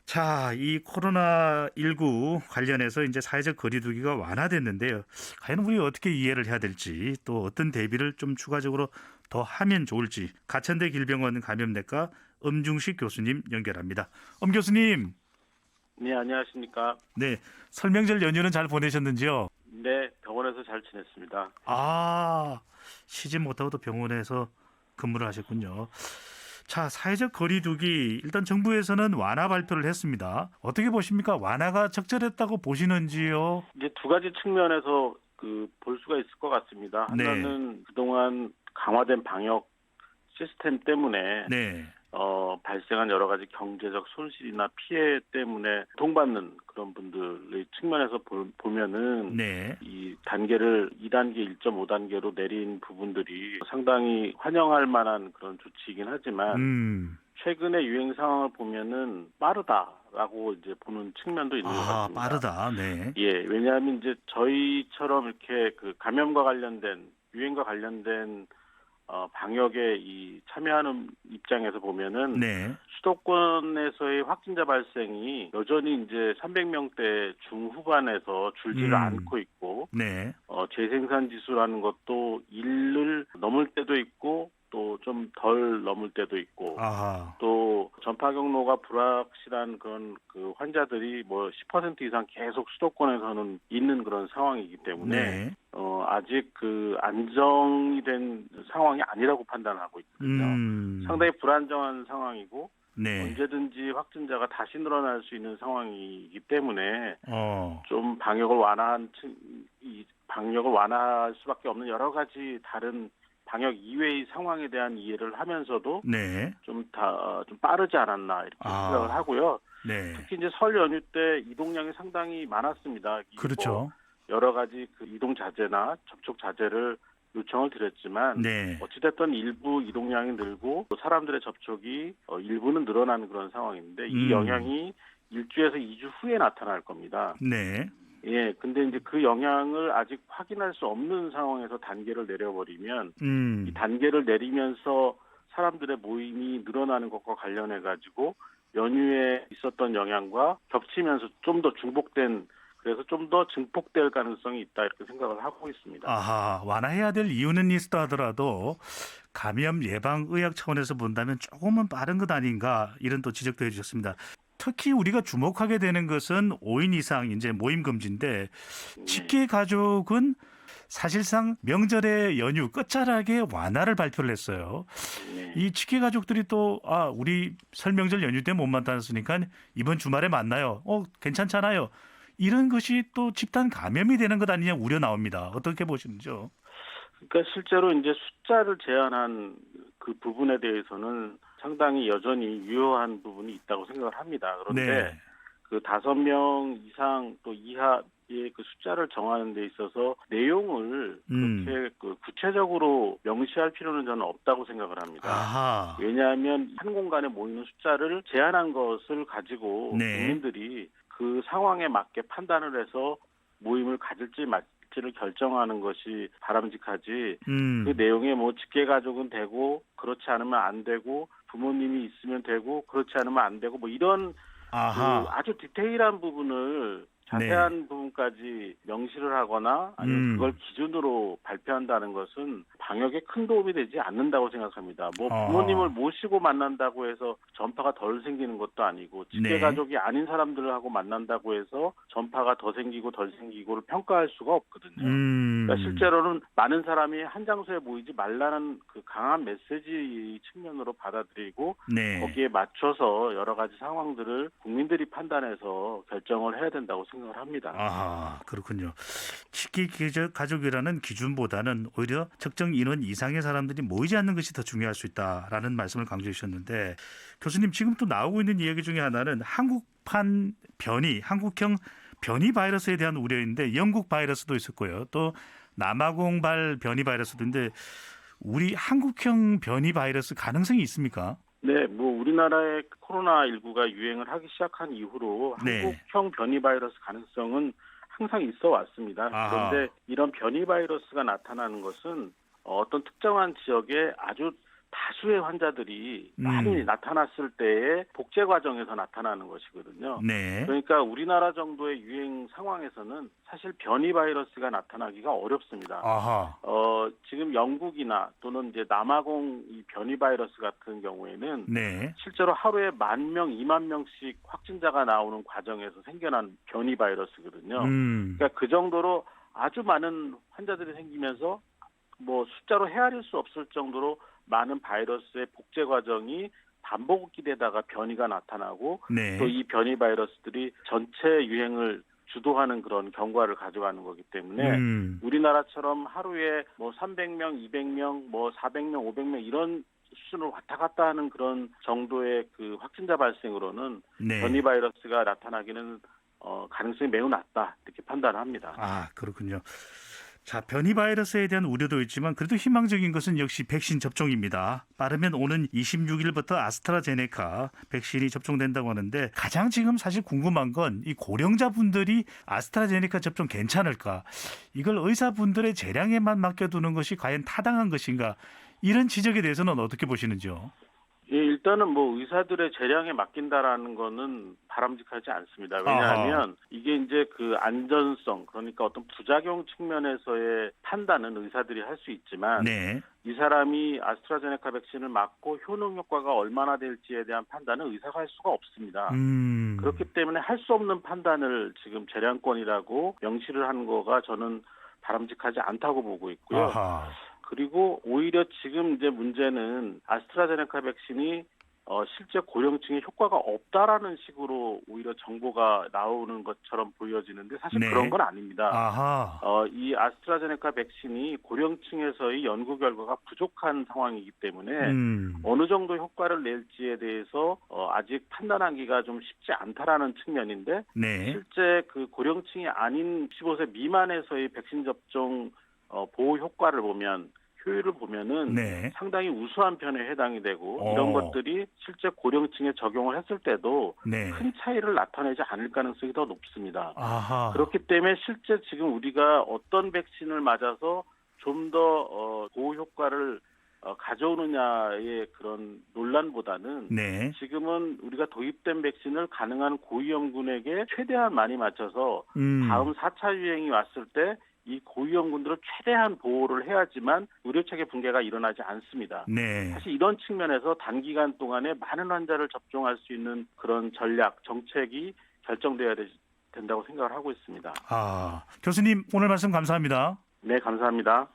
자, 이 코로나19 관련해서 이제 사회적 거리두기가 완화됐는데요. 과연 우리 어떻게 이해를 해야 될지, 또 어떤 대비를 좀 추가적으로 더 하면 좋을지, 가천대 길병원 감염내과 엄중식 교수님 연결합니다. 엄 교수님, 네, 안녕하십니까. 네, 설명절 연휴는 잘 보내셨는지요? 네, 병원에서 잘 지냈습니다. 아, 쉬지 못하고 또 병원에서 근무를 하셨군요. 자, 사회적 거리두기 일단 정부에서는 완화 발표를 했습니다. 어떻게 보십니까? 완화가 적절했다고 보시는지요? 이제 두 가지 측면에서 볼 수가 있을 것 같습니다. 네, 하나는 그동안 강화된 방역 시스템 때문에 네, 발생한 여러 가지 경제적 손실이나 피해 때문에 고통받는 그런 분들의 측면에서 보면은 네, 이 단계를 2단계, 1.5단계로 내린 부분들이 상당히 환영할 만한 그런 조치이긴 하지만 최근의 유행 상황을 보면은 빠르다라고 이제 보는 측면도 있는 것 아, 같습니다. 빠르다, 네, 예, 왜냐하면 이제 저희처럼 이렇게 감염과 관련된 유행과 관련된 방역에 참여하는 입장에서 보면은 네, 수도권에서의 확진자 발생이 여전히 이제 300명대 중후반에서 줄지를 않고 있고 네, 재생산 지수라는 것도 1을 넘을 때도 있고 또 좀 덜 넘을 때도 있고 아하, 또 전파 경로가 불확실한 그런 환자들이 뭐 10% 이상 계속 수도권에서는 있는 그런 상황이기 때문에 네, 아직 안정이 된 상황이 아니라고 판단하고 있거든요. 상당히 불안정한 상황이고 네, 언제든지 확진자가 다시 늘어날 수 있는 상황이기 때문에 어, 좀 방역을 완화할 수밖에 없는 여러 가지 다른 방역 이외의 상황에 대한 이해를 하면서도 네, 좀 빠르지 않았나 이렇게 생각을 아, 하고요. 네, 특히 이제 설 연휴 때 이동량이 상당히 많았습니다. 뭐 그렇죠, 여러 가지 이동 자제나 접촉 자제를 요청을 드렸지만 네, 어찌됐든 일부 이동량이 늘고 또 사람들의 접촉이 일부는 늘어나는 그런 상황인데 이 음, 영향이 1주에서 2주 후에 나타날 겁니다. 네, 예, 근데 이제 그 영향을 아직 확인할 수 없는 상황에서 단계를 내려버리면 이 음. 단계를 내리면서 사람들의 모임이 늘어나는 것과 관련해 가지고 연휴에 있었던 영향과 겹치면서 좀 더 그래서 좀 더 증폭될 가능성이 있다 이렇게 생각을 하고 있습니다. 아하, 완화해야 될 이유는 있다 하더라도 감염 예방 의학 차원에서 본다면 조금은 빠른 것 아닌가 이런 또 지적도 해주셨습니다. 특히 우리가 주목하게 되는 것은 5인 이상 이제 모임 금지인데 네, 직계 가족은 사실상 명절의 연휴 끝자락에 완화를 발표를 했어요. 네. 이 직계 가족들이 또 우리 설 명절 연휴 때 못 만났으니까 이번 주말에 만나요. 괜찮잖아요. 이런 것이 또 집단 감염이 되는 것 아니냐 우려 나옵니다. 어떻게 보시는지요? 그러니까 실제로 이제 숫자를 제한한 그 부분에 대해서는 상당히 여전히 유효한 부분이 있다고 생각을 합니다. 그런데 네. 5명 이상 또 이하의 그 숫자를 정하는 데 있어서 내용을 음. 그렇게 구체적으로 명시할 필요는 저는 없다고 생각을 합니다. 아하. 왜냐하면 한 공간에 모이는 숫자를 제한한 것을 가지고 네. 국민들이 그 상황에 맞게 판단을 해서 모임을 가질지 말지를 결정하는 것이 바람직하지 그 음. 내용에 뭐 직계가족은 되고 그렇지 않으면 안 되고 부모님이 있으면 되고 그렇지 않으면 안 되고 뭐 이런 아하. 아주 디테일한 부분을 네. 자세한 부분까지 명시를 하거나 아니면 그걸 음. 기준으로 발표한다는 것은 방역에 큰 도움이 되지 않는다고 생각합니다. 뭐 부모님을 어허. 모시고 만난다고 해서 전파가 덜 생기는 것도 아니고 직계 네. 가족이 아닌 사람들하고 만난다고 해서 전파가 더 생기고 덜 생기고를 평가할 수가 없거든요. 그러니까 음. 실제로는 많은 사람이 한 장소에 모이지 말라는 그 강한 메시지 측면으로 받아들이고 네. 거기에 맞춰서 여러 가지 상황들을 국민들이 판단해서 결정을 해야 된다고 생각을 합니다. 아하, 그렇군요. 식기 가족이라는 기준보다는 오히려 특정 인원 이상의 사람들이 모이지 않는 것이 더 중요할 수 있다라는 말씀을 강조해 주셨는데 교수님 지금 또 나오고 있는 이야기 중에 하나는 한국형 변이 바이러스에 대한 우려인데 영국 바이러스도 있었고요. 또 남아공발 변이 바이러스도 있는데 우리 한국형 변이 바이러스 가능성이 있습니까? 네, 뭐 우리나라의 코로나19가 유행을 하기 시작한 이후로 네. 한국형 변이 바이러스 가능성은 항상 있어 왔습니다. 그런데 아하. 이런 변이 바이러스가 나타나는 것은 어떤 특정한 지역에 아주 다수의 환자들이 많이 나타났을 때의 복제 과정에서 나타나는 것이거든요. 네. 그러니까 우리나라 정도의 유행 상황에서는 사실 변이 바이러스가 나타나기가 어렵습니다. 아하. 지금 영국이나 또는 이제 남아공 이 변이 바이러스 같은 경우에는 네. 실제로 하루에 10,000명, 20,000명씩 확진자가 나오는 과정에서 생겨난 변이 바이러스거든요. 그러니까 그 정도로 아주 많은 환자들이 생기면서 뭐 숫자로 헤아릴 수 없을 정도로 많은 바이러스의 복제 과정이 반복되다가 변이가 나타나고 네. 또 이 변이 바이러스들이 전체 유행을 주도하는 그런 경과를 가져가는 거기 때문에 우리나라처럼 하루에 뭐 300명, 200명, 뭐 400명, 500명 이런 수준으로 왔다 갔다 하는 그런 정도의 그 확진자 발생으로는 네. 변이 바이러스가 나타나기는 가능성이 매우 낮다 이렇게 판단합니다. 아, 그렇군요. 자, 변이 바이러스에 대한 우려도 있지만 그래도 희망적인 것은 역시 백신 접종입니다. 빠르면 오는 26일부터 아스트라제네카 백신이 접종된다고 하는데 가장 지금 사실 궁금한 건 이 고령자분들이 아스트라제네카 접종 괜찮을까? 이걸 의사분들의 재량에만 맡겨두는 것이 과연 타당한 것인가? 이런 지적에 대해서는 어떻게 보시는지요? 예, 일단은 뭐 의사들의 재량에 맡긴다라는 거는 바람직하지 않습니다. 왜냐하면 아하. 이게 이제 그 안전성 그러니까 어떤 부작용 측면에서의 판단은 의사들이 할 수 있지만 네. 이 사람이 아스트라제네카 백신을 맞고 효능 효과가 얼마나 될지에 대한 판단은 의사가 할 수가 없습니다. 그렇기 때문에 할 수 없는 판단을 지금 재량권이라고 명시를 한 거가 저는 바람직하지 않다고 보고 있고요. 아하. 그리고 오히려 지금 이제 문제는 아스트라제네카 백신이 실제 고령층에 효과가 없다라는 식으로 오히려 정보가 나오는 것처럼 보여지는데 사실 네. 그런 건 아닙니다. 아하. 이 아스트라제네카 백신이 고령층에서의 연구 결과가 부족한 상황이기 때문에 어느 정도 효과를 낼지에 대해서 아직 판단하기가 좀 쉽지 않다라는 측면인데 네. 실제 그 고령층이 아닌 15세 미만에서의 백신 접종 보호 효과를 보면 효율을 보면은 네. 상당히 우수한 편에 해당이 되고 이런 것들이 실제 고령층에 적용을 했을 때도 네. 큰 차이를 나타내지 않을 가능성이 더 높습니다. 아하. 그렇기 때문에 실제 지금 우리가 어떤 백신을 맞아서 좀 더 보호 효과를 가져오느냐의 그런 논란보다는 네. 지금은 우리가 도입된 백신을 가능한 고위험군에게 최대한 많이 맞춰서 다음 4차 유행이 왔을 때 이 고위험군들을 최대한 보호를 해야지만 의료체계 붕괴가 일어나지 않습니다. 네. 사실 이런 측면에서 단기간 동안에 많은 환자를 접종할 수 있는 그런 전략, 정책이 결정돼야 된다고 생각을 하고 있습니다. 교수님 오늘 말씀 감사합니다. 네, 감사합니다.